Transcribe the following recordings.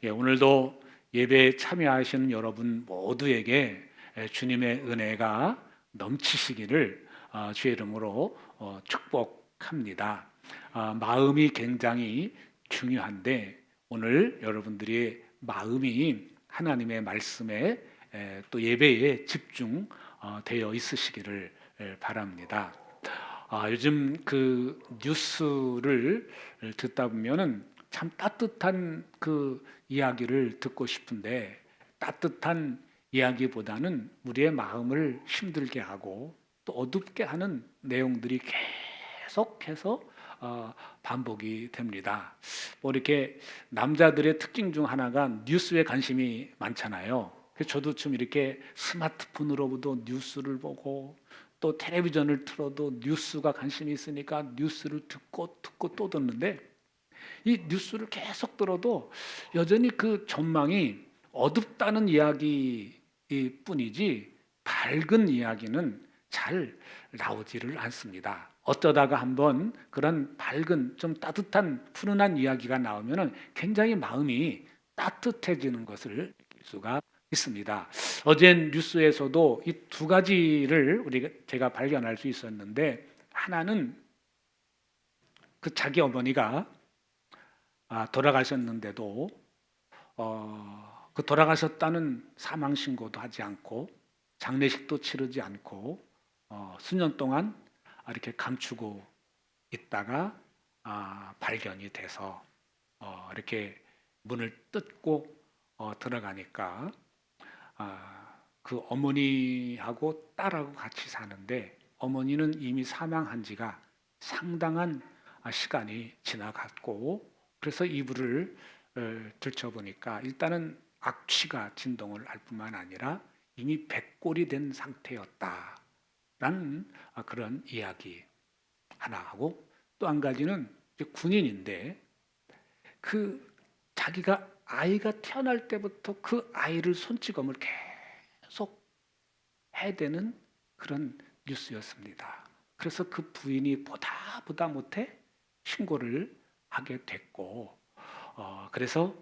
오늘도 예배에 참여하시는 여러분 모두에게 주님의 은혜가 넘치시기를 주의 이름으로 축복합니다. 마음이 굉장히 중요한데 오늘 여러분들의 마음이 하나님의 말씀에 또 예배에 집중되어 있으시기를 바랍니다. 요즘 그 뉴스를 듣다 보면은 참 따뜻한 그 이야기를 듣고 싶은데 따뜻한 이야기보다는 우리의 마음을 힘들게 하고 또 어둡게 하는 내용들이 계속해서 반복이 됩니다. 뭐 이렇게 남자들의 특징 중 하나가 뉴스에 관심이 많잖아요. 그래서 저도 좀 이렇게 스마트폰으로도 뉴스를 보고 또 텔레비전을 틀어도 뉴스가 관심이 있으니까 뉴스를 듣고 또 듣는데 이 뉴스를 계속 들어도 여전히 그 전망이 어둡다는 이야기 뿐이지 밝은 이야기는 잘 나오지를 않습니다. 어쩌다가 한번 그런 밝은 좀 따뜻한 푸른한 이야기가 나오면 굉장히 마음이 따뜻해지는 것을 느낄 수가 있습니다. 어제 뉴스에서도 이 두 가지를 제가 발견할 수 있었는데 하나는 그 자기 어머니가 돌아가셨는데도 그 돌아가셨다는 사망 신고도 하지 않고 장례식도 치르지 않고 수년 동안 이렇게 감추고 있다가 발견이 돼서 이렇게 문을 뜯고 들어가니까 그 어머니하고 딸하고 같이 사는데 어머니는 이미 사망한 지가 상당한 시간이 지나갔고 그래서 이불을 들춰보니까 일단은 악취가 진동을 할 뿐만 아니라 이미 백골이 된 상태였다라는 그런 이야기 하나 하고 또 한 가지는 군인인데 그 자기가 아이가 태어날 때부터 그 아이를 손찌검을 계속 해대는 그런 뉴스였습니다. 그래서 그 부인이 보다 못해 신고를 하게 됐고 그래서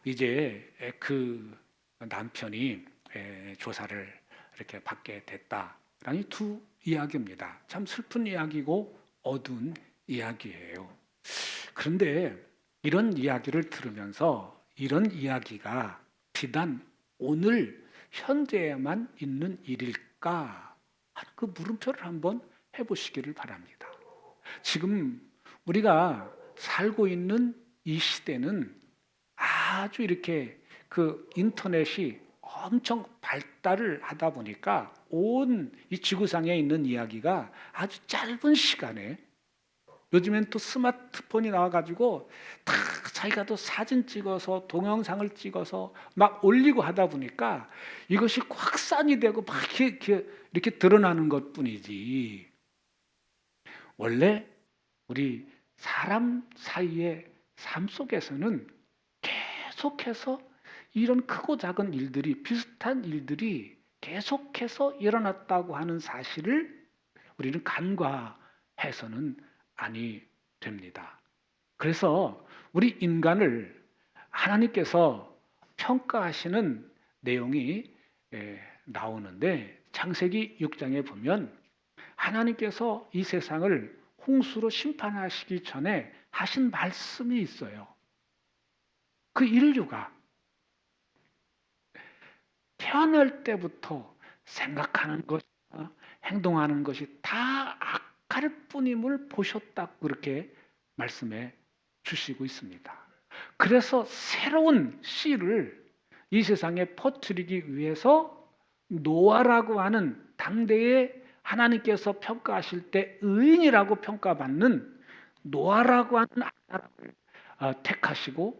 이제 그 남편이 조사를 이렇게 받게 됐다라는 두 이야기입니다. 참 슬픈 이야기고 어두운 이야기예요. 그런데 이런 이야기를 들으면서 이런 이야기가 비단 오늘 현재에만 있는 일일까 하는 그 물음표를 한번 해보시기를 바랍니다. 지금 우리가 살고 있는 이 시대는 아주 이렇게 그 인터넷이 엄청 발달을 하다 보니까 온 이 지구상에 있는 이야기가 아주 짧은 시간에 요즘엔 또 스마트폰이 나와가지고 다 자기가 또 사진 찍어서 동영상을 찍어서 막 올리고 하다 보니까 이것이 확산이 되고 막 이렇게 드러나는 것 뿐이지 원래 우리 사람 사이의 삶 속에서는 계속해서 이런 크고 작은 일들이 비슷한 일들이 계속해서 일어났다고 하는 사실을 우리는 간과해서는 아니 됩니다. 그래서 우리 인간을 하나님께서 평가하시는 내용이 나오는데 창세기 6장에 보면 하나님께서 이 세상을 홍수로 심판하시기 전에 하신 말씀이 있어요. 그 인류가 태어날 때부터 생각하는 것, 행동하는 것이 다 악할 뿐임을 보셨다고 그렇게 말씀해 주시고 있습니다. 그래서 새로운 씨를 이 세상에 퍼뜨리기 위해서 노아라고 하는 당대의 하나님께서 평가하실 때 의인이라고 평가받는 노아라고 하는 사람을 택하시고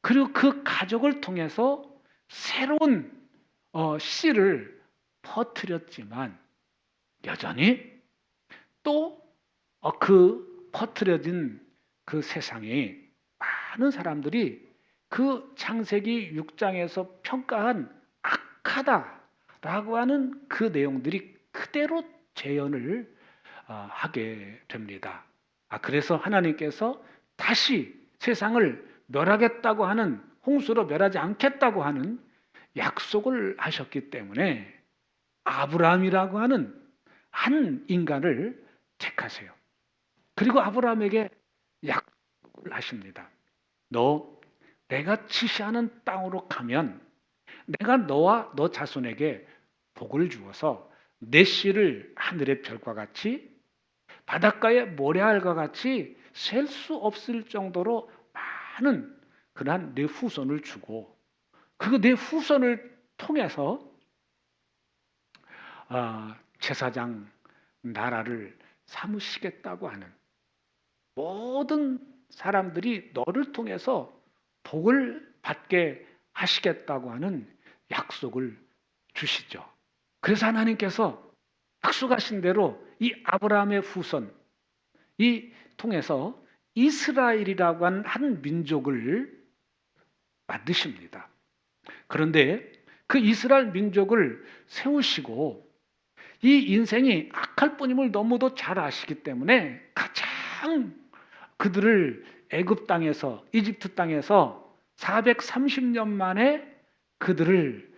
그리고 그 가족을 통해서 새로운 씨를 퍼뜨렸지만 여전히 또 그 퍼뜨려진 그 세상에 많은 사람들이 그 창세기 6장에서 평가한 악하다라고 하는 그 내용들이 그대로 재현을 하게 됩니다. 그래서 하나님께서 다시 세상을 멸하겠다고 하는 홍수로 멸하지 않겠다고 하는 약속을 하셨기 때문에 아브라함이라고 하는 한 인간을 택하세요. 그리고 아브라함에게 약속을 하십니다. 너 내가 지시하는 땅으로 가면 내가 너와 너 자손에게 복을 주어서 내 씨를 하늘의 별과 같이 바닷가의 모래알과 같이 셀 수 없을 정도로 많은 그러한 내 후손을 주고 그 내 후손을 통해서 제사장 나라를 삼으시겠다고 하는 모든 사람들이 너를 통해서 복을 받게 하시겠다고 하는 약속을 주시죠. 그래서 하나님께서 약속하신 대로 이 아브라함의 후손 이 통해서 이스라엘이라고 하는 한 민족을 만드십니다. 그런데 그 이스라엘 민족을 세우시고 이 인생이 악할 뿐임을 너무도 잘 아시기 때문에 가장 그들을 애굽 땅에서 이집트 땅에서 430년 만에 그들을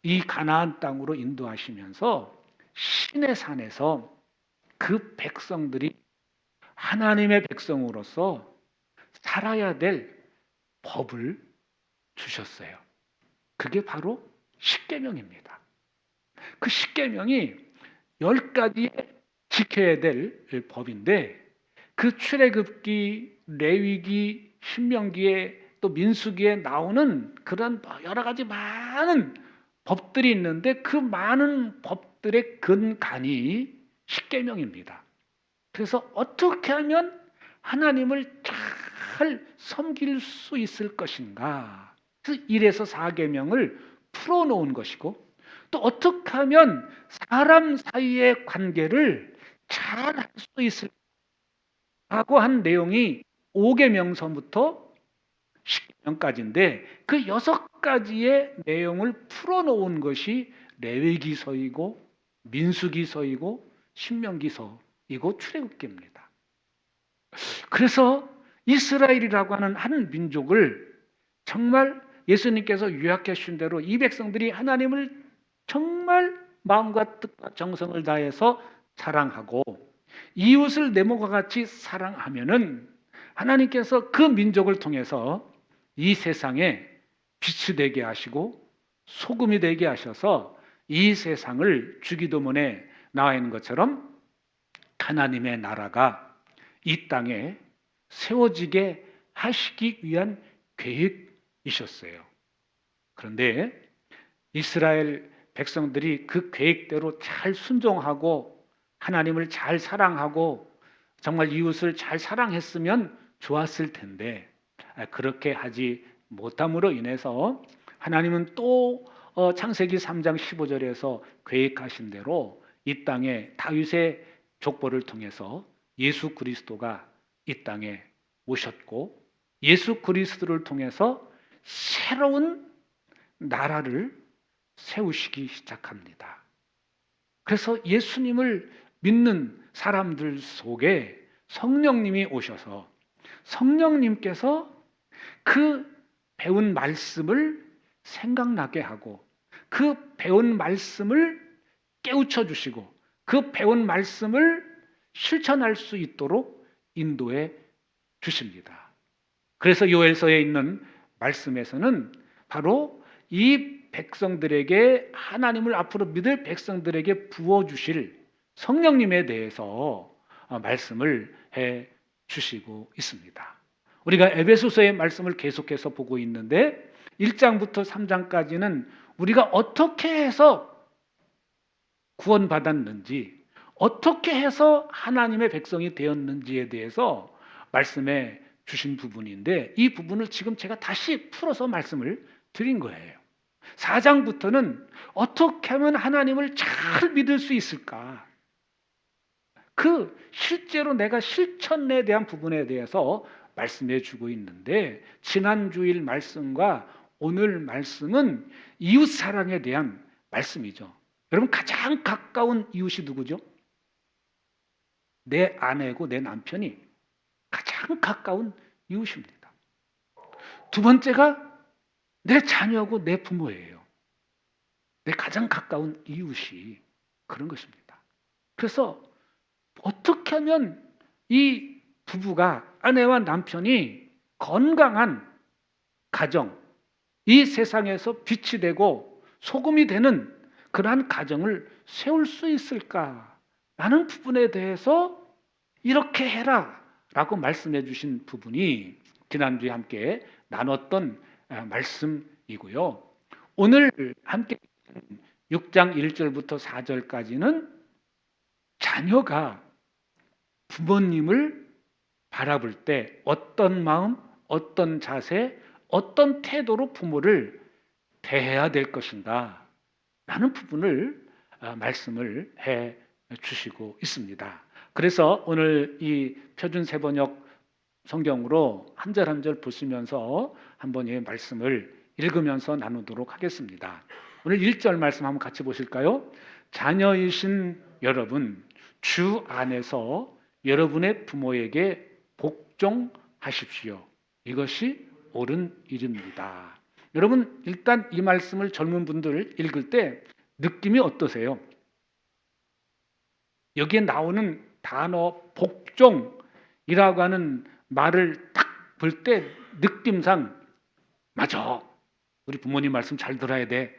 이 가나안 땅으로 인도하시면서 시내 산에서 그 백성들이 하나님의 백성으로서 살아야 될 법을 주셨어요. 그게 바로 십계명입니다. 그 십계명이 10가지 지켜야 될 법인데 그 출애굽기, 레위기, 신명기에 또 민수기에 나오는 그런 여러 가지 많은 법들이 있는데 그 많은 법들의 근간이 십계명입니다. 그래서 어떻게 하면 하나님을 잘 섬길 수 있을 것인가? 그래서 1에서 4계명을 풀어놓은 것이고 또 어떻게 하면 사람 사이의 관계를 잘 할 수 있을까고 한 내용이 5계명서부터 10계명까지인데 그 6가지의 내용을 풀어놓은 것이 레위기서이고 민수기서이고 신명기서이고 출애굽기입니다. 그래서 이스라엘이라고 하는 한 민족을 정말 예수님께서 요약해 주신 대로 이 백성들이 하나님을 정말 마음과 뜻과 정성을 다해서 사랑하고 이웃을 내 몸과 같이 사랑하면은 하나님께서 그 민족을 통해서 이 세상에 빛이 되게 하시고 소금이 되게 하셔서 이 세상을 주기도문에 나와 있는 것처럼 하나님의 나라가 이 땅에 세워지게 하시기 위한 계획이셨어요. 그런데 이스라엘 백성들이 그 계획대로 잘 순종하고 하나님을 잘 사랑하고 정말 이웃을 잘 사랑했으면 좋았을 텐데 그렇게 하지 못함으로 인해서 하나님은 또 창세기 3장 15절에서 계획하신 대로 이 땅에 다윗의 족보를 통해서 예수 그리스도가 이 땅에 오셨고 예수 그리스도를 통해서 새로운 나라를 세우시기 시작합니다. 그래서 예수님을 믿는 사람들 속에 성령님이 오셔서 성령님께서 그 배운 말씀을 생각나게 하고 그 배운 말씀을 깨우쳐 주시고 그 배운 말씀을 실천할 수 있도록 인도해 주십니다. 그래서 요엘서에 있는 말씀에서는 바로 이 백성들에게 하나님을 앞으로 믿을 백성들에게 부어주실 성령님에 대해서 말씀을 해 주시고 있습니다. 우리가 에베소서의 말씀을 계속해서 보고 있는데 1장부터 3장까지는 우리가 어떻게 해서 구원받았는지 어떻게 해서 하나님의 백성이 되었는지에 대해서 말씀해 주신 부분인데 이 부분을 지금 제가 다시 풀어서 말씀을 드린 거예요. 4장부터는 어떻게 하면 하나님을 잘 믿을 수 있을까? 그 실제로 내가 실천에 대한 부분에 대해서 말씀해 주고 있는데 지난 주일 말씀과 오늘 말씀은 이웃 사랑에 대한 말씀이죠. 여러분 가장 가까운 이웃이 누구죠? 내 아내고 내 남편이 가장 가까운 이웃입니다. 두 번째가 내 자녀고 내 부모예요. 내 가장 가까운 이웃이 그런 것입니다. 그래서 어떻게 하면 이 부부가, 아내와 남편이 건강한 가정, 이 세상에서 빛이 되고 소금이 되는 그러한 가정을 세울 수 있을까라는 부분에 대해서 이렇게 해라 라고 말씀해 주신 부분이 지난주에 함께 나눴던 말씀이고요. 오늘 함께 6장 1절부터 4절까지는 자녀가 부모님을 바라볼 때 어떤 마음, 어떤 자세, 어떤 태도로 부모를 대해야 될 것인가 라는 부분을 말씀을 해 주시고 있습니다. 그래서 오늘 이 표준 세번역 성경으로 한 절 한 절 보시면서 한번 이 말씀을 읽으면서 나누도록 하겠습니다. 오늘 1절 말씀 한번 같이 보실까요? 자녀이신 여러분, 주 안에서 여러분의 부모에게 복종하십시오. 이것이 옳은 일입니다. 여러분, 일단 이 말씀을 젊은 분들 읽을 때 느낌이 어떠세요? 여기에 나오는 단어 복종이라고 하는 말을 딱 볼 때 느낌상 맞아. 우리 부모님 말씀 잘 들어야 돼.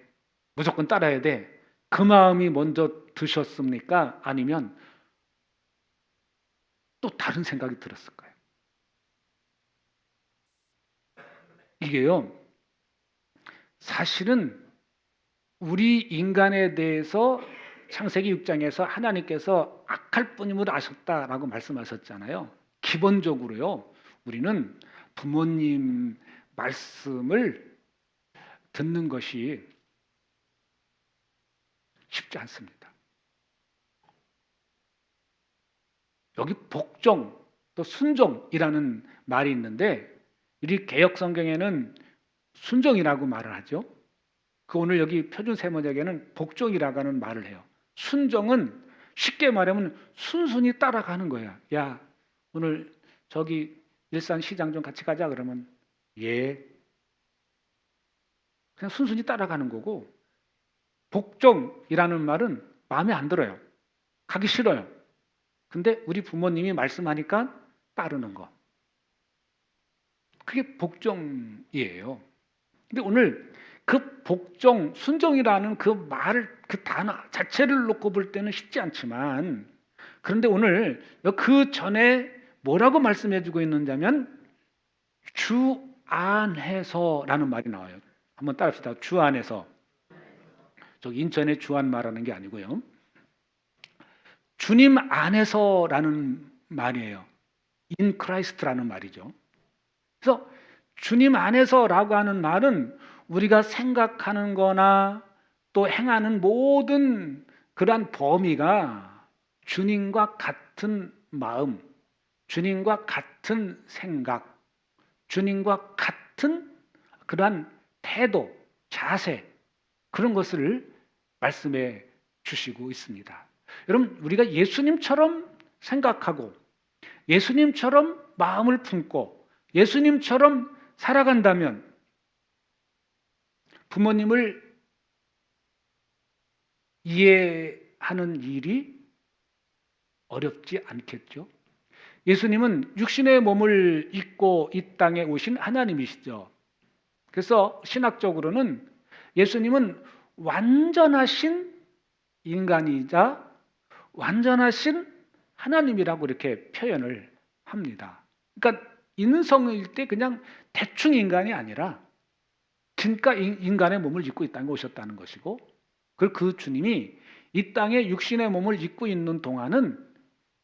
무조건 따라야 돼. 그 마음이 먼저 드셨습니까? 아니면 또 다른 생각이 들었을 까요? 이게요, 사실은 우리 인간에 대해서 창세기 6장에서 하나님께서 악할 뿐임을 아셨다라고 말씀하셨잖아요. 기본적으로요, 우리는 부모님 말씀을 듣는 것이 쉽지 않습니다. 여기 복종 또 순종이라는 말이 있는데 우리 개역 성경에는 순종이라고 말을 하죠. 그 오늘 여기 표준 세번역에는 복종이라고 하는 말을 해요. 순종은 쉽게 말하면 순순히 따라가는 거야. 야, 오늘 저기 일산 시장 좀 같이 가자 그러면 예. 그냥 순순히 따라가는 거고, 복종이라는 말은 마음에 안 들어요. 가기 싫어요. 근데 우리 부모님이 말씀하니까 따르는 거. 그게 복종이에요. 근데 오늘 그 복종, 순종이라는 그 말을, 그 단어 자체를 놓고 볼 때는 쉽지 않지만, 그런데 오늘 그 전에 뭐라고 말씀해 주고 있는지하면 주 안에서라는 말이 나와요. 한번 따라합시다. 주 안에서. 저기 인천의 주안 말하는 게 아니고요. 주님 안에서라는 말이에요. in Christ라는 말이죠. 그래서 주님 안에서라고 하는 말은 우리가 생각하는 거나 또 행하는 모든 그러한 범위가 주님과 같은 마음, 주님과 같은 생각, 주님과 같은 그러한 태도, 자세, 그런 것을 말씀해 주시고 있습니다. 여러분, 우리가 예수님처럼 생각하고 예수님처럼 마음을 품고 예수님처럼 살아간다면 부모님을 이해하는 일이 어렵지 않겠죠. 예수님은 육신의 몸을 입고 이 땅에 오신 하나님이시죠. 그래서 신학적으로는 예수님은 완전하신 인간이자 완전하신 하나님이라고 이렇게 표현을 합니다. 그러니까 인성일 때 그냥 대충 인간이 아니라 진짜 인간의 몸을 입고 이 땅에 오셨다는 것이고, 그리고 그 주님이 이 땅에 육신의 몸을 입고 있는 동안은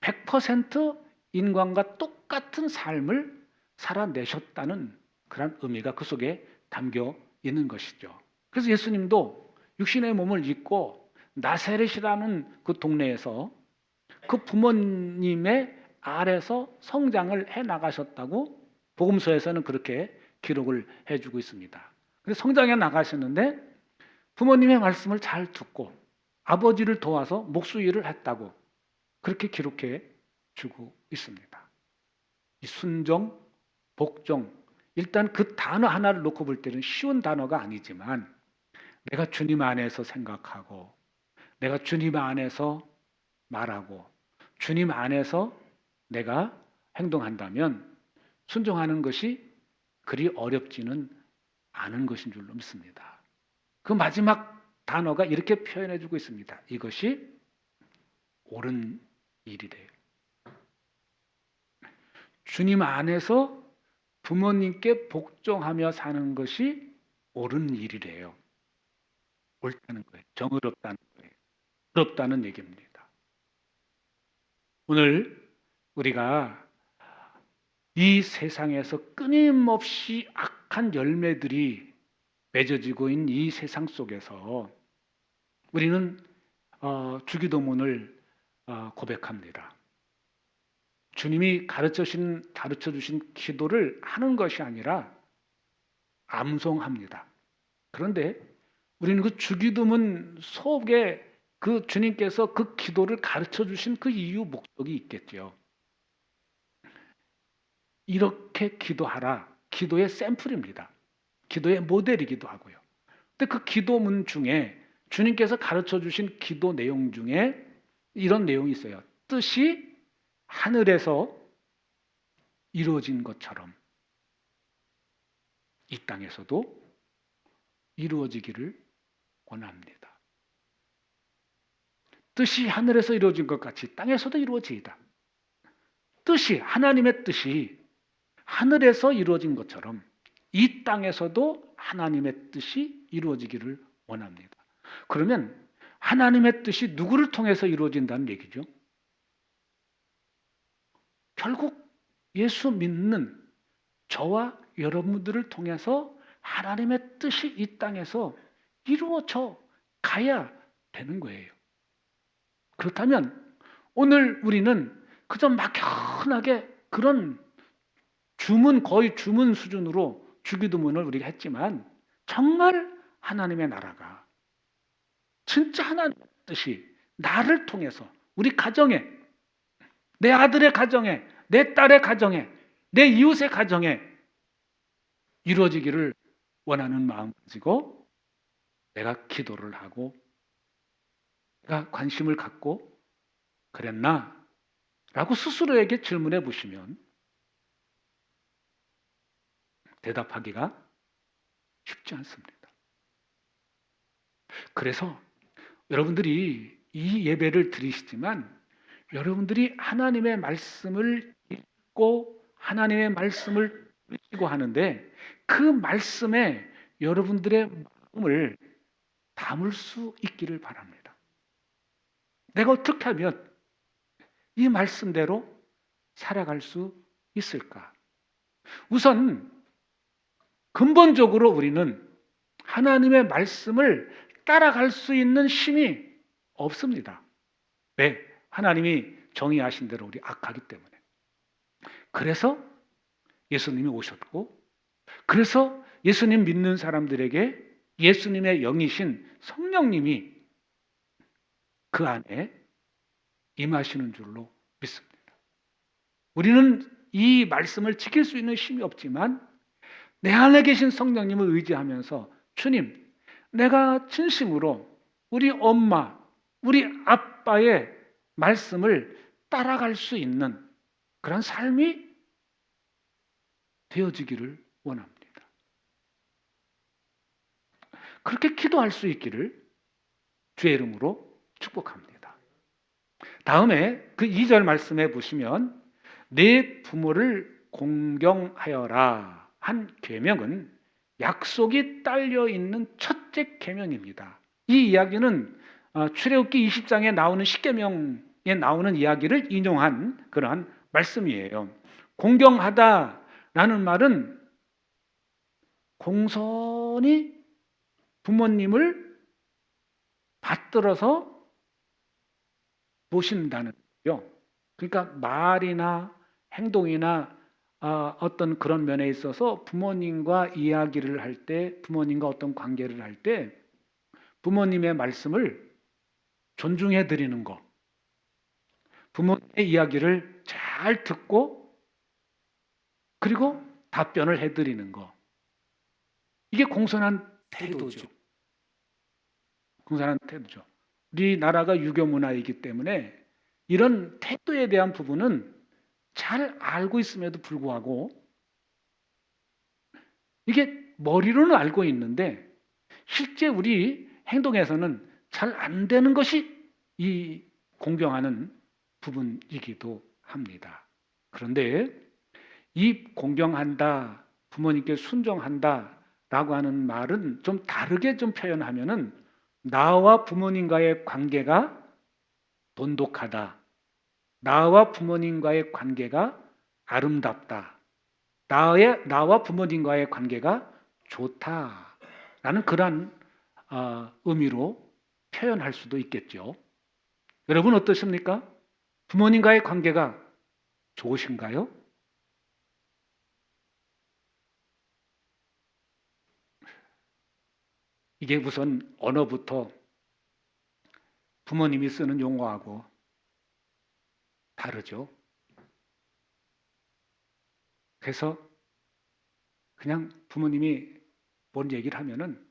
100% 인간과 똑같은 삶을 살아내셨다는 그런 의미가 그 속에 담겨 있는 것이죠. 그래서 예수님도 육신의 몸을 입고 나사렛이라는 그 동네에서 그 부모님의 아래서 성장을 해 나가셨다고 복음서에서는 그렇게 기록을 해주고 있습니다. 그래서 성장해 나가셨는데 부모님의 말씀을 잘 듣고 아버지를 도와서 목수일을 했다고 그렇게 기록해 주고 있습니다. 이 순종, 복종, 일단 그 단어 하나를 놓고 볼 때는 쉬운 단어가 아니지만 내가 주님 안에서 생각하고 내가 주님 안에서 말하고 주님 안에서 내가 행동한다면 순종하는 것이 그리 어렵지는 않은 것인 줄로 믿습니다. 그 마지막 단어가 이렇게 표현해 주고 있습니다. 이것이 옳은 일이래요. 주님 안에서 부모님께 복종하며 사는 것이 옳은 일이래요. 옳다는 거예요. 정의롭다는 거예요. 의롭다는 얘기입니다. 오늘 우리가 이 세상에서 끊임없이 악한 열매들이 맺어지고 있는 이 세상 속에서 우리는 주기도문을 고백합니다. 주님이 가르쳐 주신 기도를 하는 것이 아니라 암송합니다. 그런데 우리는 그 주기도문 속에 그 주님께서 그 기도를 가르쳐 주신 그 이유 목적이 있겠죠. 이렇게 기도하라. 기도의 샘플입니다. 기도의 모델이기도 하고요. 근데 그 기도문 중에 주님께서 가르쳐 주신 기도 내용 중에 이런 내용이 있어요. 뜻이 하늘에서 이루어진 것처럼 이 땅에서도 이루어지기를 원합니다. 뜻이 하늘에서 이루어진 것 같이 땅에서도 이루어지이다. 뜻이 하나님의 뜻이 하늘에서 이루어진 것처럼 이 땅에서도 하나님의 뜻이 이루어지기를 원합니다. 그러면 하나님의 뜻이 누구를 통해서 이루어진다는 얘기죠? 결국 예수 믿는 저와 여러분들을 통해서 하나님의 뜻이 이 땅에서 이루어져 가야 되는 거예요. 그렇다면 오늘 우리는 그저 막연하게 그런 거의 주문 수준으로 주기도문을 우리가 했지만 정말 하나님의 나라가 진짜 하나님의 뜻이 나를 통해서 우리 가정에 내 아들의 가정에 내 딸의 가정에 내 이웃의 가정에 이루어지기를 원하는 마음 가지고 내가 기도를 하고 내가 관심을 갖고 그랬나? 라고 스스로에게 질문해 보시면 대답하기가 쉽지 않습니다. 그래서 여러분들이 이 예배를 드리시지만 여러분들이 하나님의 말씀을 읽고 하나님의 말씀을 읽고 하는데 그 말씀에 여러분들의 마음을 담을 수 있기를 바랍니다. 내가 어떻게 하면 이 말씀대로 살아갈 수 있을까? 우선 근본적으로 우리는 하나님의 말씀을 따라갈 수 있는 힘이 없습니다. 왜? 하나님이 정의하신 대로 우리 악하기 때문에. 그래서 예수님이 오셨고, 그래서 예수님 믿는 사람들에게 예수님의 영이신 성령님이 그 안에 임하시는 줄로 믿습니다. 우리는 이 말씀을 지킬 수 있는 힘이 없지만 내 안에 계신 성령님을 의지하면서 주님, 내가 진심으로 우리 엄마, 우리 아빠의 말씀을 따라갈 수 있는 그런 삶이 되어지기를 원합니다. 그렇게 기도할 수 있기를 주의 이름으로 축복합니다. 다음에 그 2절 말씀에 보시면 내 부모를 공경하여라 한 계명은 약속이 딸려 있는 첫째 계명입니다. 이 이야기는 출애굽기 20장에 나오는 십계명에 나오는 이야기를 인용한 그러한 말씀이에요. 공경하다라는 말은 공손히 부모님을 받들어서 모신다는 거죠. 그러니까 말이나 행동이나 어떤 그런 면에 있어서 부모님과 이야기를 할 때, 부모님과 어떤 관계를 할 때 부모님의 말씀을 존중해 드리는 것, 부모님의 이야기를 잘 듣고 그리고 답변을 해드리는 거. 이게 공손한 태도죠. 공손한 태도죠. 우리나라가 유교 문화이기 때문에 이런 태도에 대한 부분은 잘 알고 있음에도 불구하고 이게 머리로는 알고 있는데 실제 우리 행동에서는 잘 안 되는 것이 이 공경하는 부분이기도 합니다. 그런데 이 공경한다, 부모님께 순종한다 라고 하는 말은 좀 다르게 좀 표현하면은 나와 부모님과의 관계가 돈독하다. 나와 부모님과의 관계가 아름답다. 나와 부모님과의 관계가 좋다라는 그런 의미로 표현할 수도 있겠죠. 여러분 어떠십니까? 부모님과의 관계가 좋으신가요? 이게 우선 언어부터 부모님이 쓰는 용어하고 다르죠. 그래서 그냥 부모님이 뭔 얘기를 하면은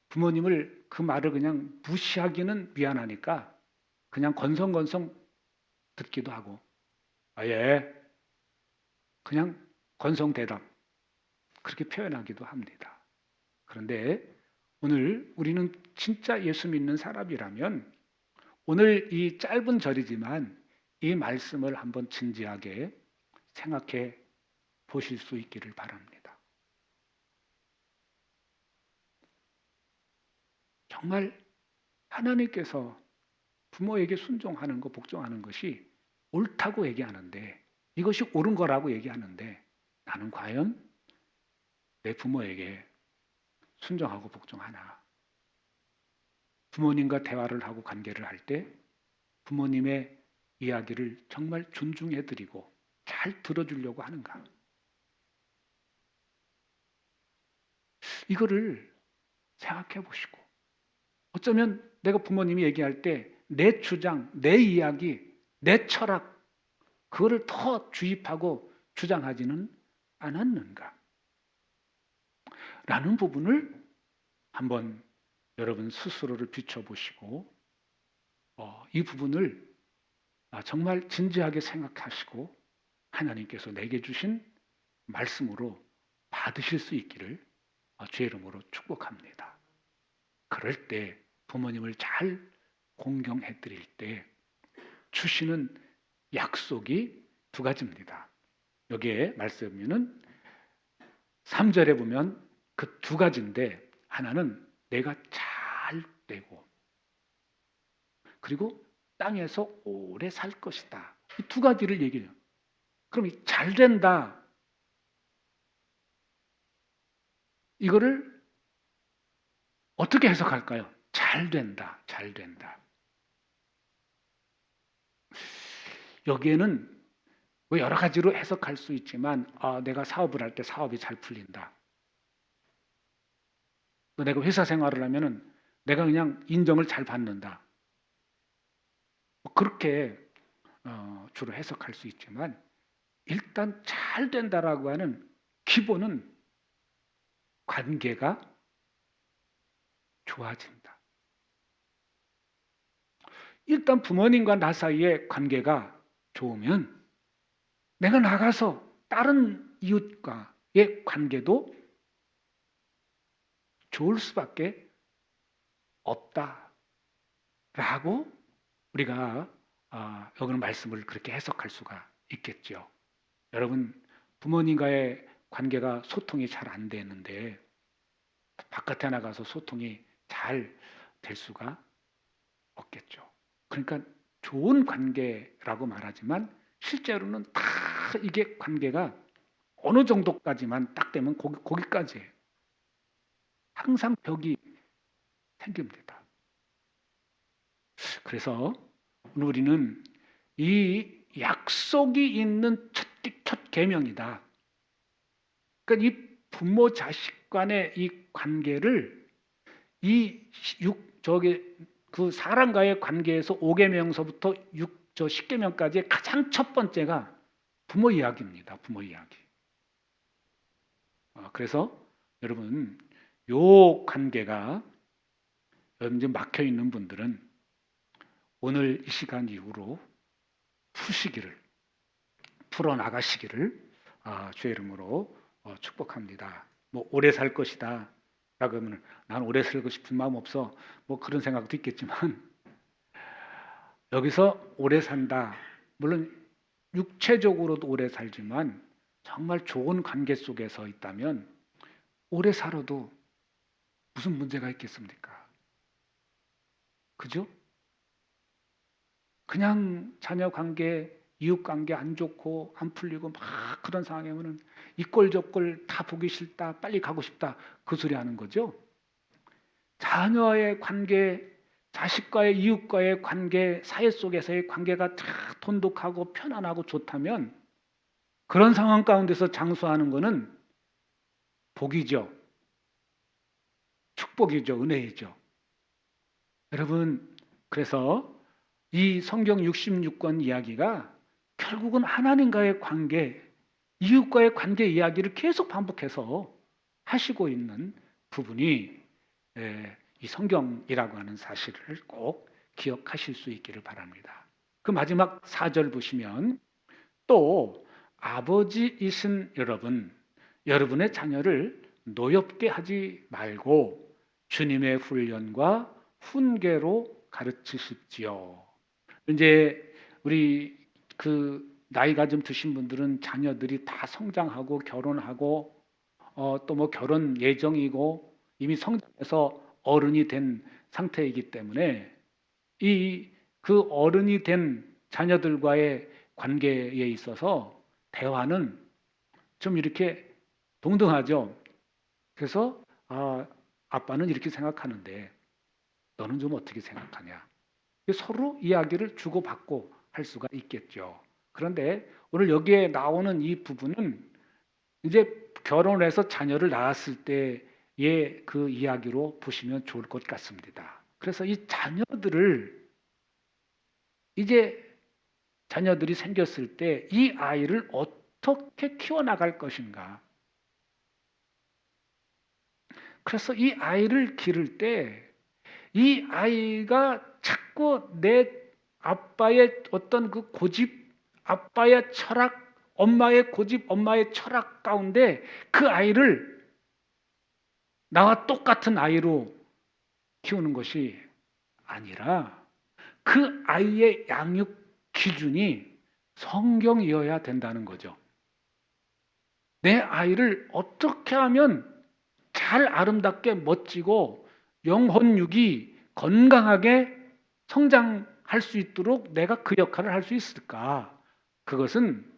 부모님을 그 말을 그냥 무시하기는 미안하니까 그냥 건성건성 듣기도 하고 예 그냥 건성대답 그렇게 표현하기도 합니다. 그런데 오늘 우리는 진짜 예수 믿는 사람이라면 오늘 이 짧은 절이지만 이 말씀을 한번 진지하게 생각해 보실 수 있기를 바랍니다. 정말 하나님께서 부모에게 순종하는 거, 복종하는 것이 옳다고 얘기하는데 이것이 옳은 거라고 얘기하는데 나는 과연 내 부모에게 순종하고 복종하나? 부모님과 대화를 하고 관계를 할 때 부모님의 이야기를 정말 존중해드리고 잘 들어주려고 하는가? 이거를 생각해 보시고 어쩌면 내가 부모님이 얘기할 때 내 주장, 내 이야기, 내 철학 그거를 더 주입하고 주장하지는 않았는가? 라는 부분을 한번 여러분 스스로를 비춰보시고 이 부분을 정말 진지하게 생각하시고 하나님께서 내게 주신 말씀으로 받으실 수 있기를 주의 이름으로 축복합니다. 그럴 때 부모님을 잘 공경해 드릴 때 주시는 약속이 두 가지입니다. 여기에 말씀에는 3절에 보면 그 두 가지인데 하나는 내가 잘 되고 그리고 땅에서 오래 살 것이다. 이 두 가지를 얘기해요. 그럼 잘 된다. 이거를 어떻게 해석할까요? 잘 된다. 잘 된다. 여기에는 뭐 여러 가지로 해석할 수 있지만 내가 사업을 할 때 사업이 잘 풀린다. 또 내가 회사 생활을 하면은 내가 그냥 인정을 잘 받는다. 뭐 그렇게 주로 해석할 수 있지만 일단 잘 된다라고 하는 기본은 관계가 좋아진다. 일단 부모님과 나 사이의 관계가 좋으면 내가 나가서 다른 이웃과의 관계도 좋을 수밖에 없다라고 우리가 여기는 말씀을 그렇게 해석할 수가 있겠죠. 여러분 부모님과의 관계가 소통이 잘 안 되는데 바깥에 나가서 소통이 잘 될 수가 없겠죠. 그러니까 좋은 관계라고 말하지만 실제로는 다 이게 관계가 어느 정도까지만 딱 되면 거기까지예요. 항상 벽이 생깁니다. 그래서 오늘 우리는 이 약속이 있는 첫 계명이다. 그러니까 이 부모 자식 간의 이 관계를 그 사람과의 관계에서 5계명서부터 10계명까지의 가장 첫 번째가 부모 이야기입니다. 부모 이야기. 그래서 여러분 요 관계가 여러분 지금 막혀 있는 분들은 오늘 이 시간 이후로 푸시기를 풀어 나가시기를 주의 이름으로 축복합니다. 뭐 오래 살 것이다 라고 하면 난 오래 살고 싶은 마음 없어 뭐 그런 생각도 있겠지만 여기서 오래 산다 물론 육체적으로도 오래 살지만 정말 좋은 관계 속에서 있다면 오래 살아도 무슨 문제가 있겠습니까? 그죠? 그냥 자녀 관계, 이웃 관계 안 좋고 안 풀리고 막 그런 상황이면은 이꼴 저꼴 다 보기 싫다, 빨리 가고 싶다 그 소리 하는 거죠. 자녀의 관계, 자식과의 이웃과의 관계, 사회 속에서의 관계가 다 돈독하고 편안하고 좋다면 그런 상황 가운데서 장수하는 것은 복이죠. 축복이죠. 은혜이죠. 여러분, 그래서 이 성경 66권 이야기가 결국은 하나님과의 관계, 이웃과의 관계 이야기를 계속 반복해서 하시고 있는 부분이 이 성경이라고 하는 사실을 꼭 기억하실 수 있기를 바랍니다. 그 마지막 4절 보시면 또 아버지이신 여러분, 여러분의 자녀를 노엽게 하지 말고 주님의 훈련과 훈계로 가르치십시오. 이제 우리 그 나이가 좀 드신 분들은 자녀들이 다 성장하고 결혼하고 또 뭐 결혼 예정이고 이미 성장해서 어른이 된 상태이기 때문에 이 그 어른이 된 자녀들과의 관계에 있어서 대화는 좀 이렇게 동등하죠. 그래서 아빠는 이렇게 생각하는데 너는 좀 어떻게 생각하냐? 서로 이야기를 주고받고 할 수가 있겠죠. 그런데 오늘 여기에 나오는 이 부분은 이제 결혼해서 자녀를 낳았을 때의 그 이야기로 보시면 좋을 것 같습니다. 그래서 이 자녀들을 이제 자녀들이 생겼을 때 이 아이를 어떻게 키워나갈 것인가. 그래서 이 아이를 기를 때 이 아이가 자꾸 내 아빠의 어떤 그 고집, 아빠의 철학, 엄마의 고집, 엄마의 철학 가운데 그 아이를 나와 똑같은 아이로 키우는 것이 아니라 그 아이의 양육 기준이 성경이어야 된다는 거죠. 내 아이를 어떻게 하면 잘 아름답게 멋지고 영혼육이 건강하게 성장할 수 있도록 내가 그 역할을 할 수 있을까? 그것은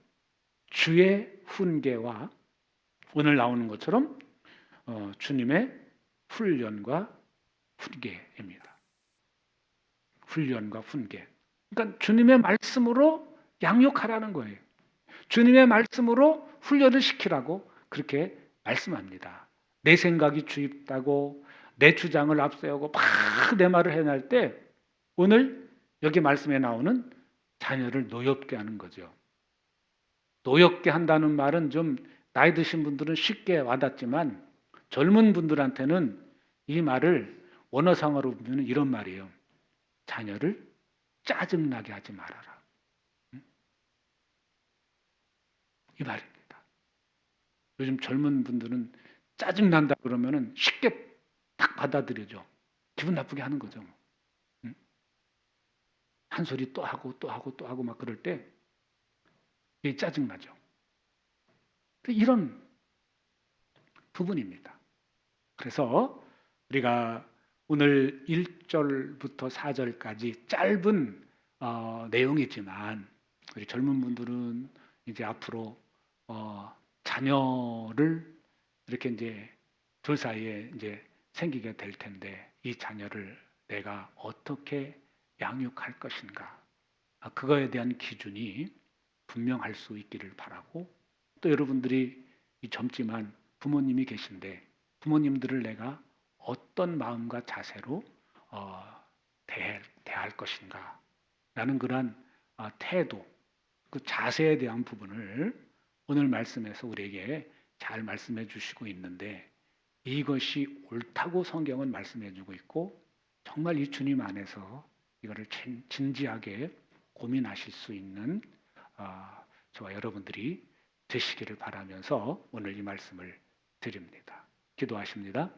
주의 훈계와 오늘 나오는 것처럼 주님의 훈련과 훈계입니다. 훈련과 훈계. 그러니까 주님의 말씀으로 양육하라는 거예요. 주님의 말씀으로 훈련을 시키라고 그렇게 말씀합니다. 내 생각이 주입다고 내 주장을 앞세우고 막 내 말을 해낼 때 오늘 여기 말씀에 나오는 자녀를 노엽게 하는 거죠. 노엽게 한다는 말은 좀 나이 드신 분들은 쉽게 와닿지만 젊은 분들한테는 이 말을 원어상으로 보면 이런 말이에요. 자녀를 짜증나게 하지 말아라. 이 말입니다. 요즘 젊은 분들은 짜증난다 그러면은 쉽게 딱 받아들여져. 기분 나쁘게 하는 거죠. 한 소리 또 하고 또 하고 또 하고 막 그럴 때 이게 짜증나죠. 이런 부분입니다. 그래서 우리가 오늘 1절부터 4절까지 짧은 내용이지만 우리 젊은 분들은 이제 앞으로 자녀를 이렇게 이제 둘 사이에 이제 생기게 될 텐데 이 자녀를 내가 어떻게 양육할 것인가 그거에 대한 기준이 분명할 수 있기를 바라고 또 여러분들이 이 젊지만 부모님이 계신데 부모님들을 내가 어떤 마음과 자세로 대할 것인가 라는 그러한 태도 그 자세에 대한 부분을 오늘 말씀에서 우리에게 잘 말씀해 주시고 있는데 이것이 옳다고 성경은 말씀해 주고 있고 정말 이 주님 안에서 이거를 진지하게 고민하실 수 있는 저와 여러분들이 되시기를 바라면서 오늘 이 말씀을 드립니다. 기도하십니다.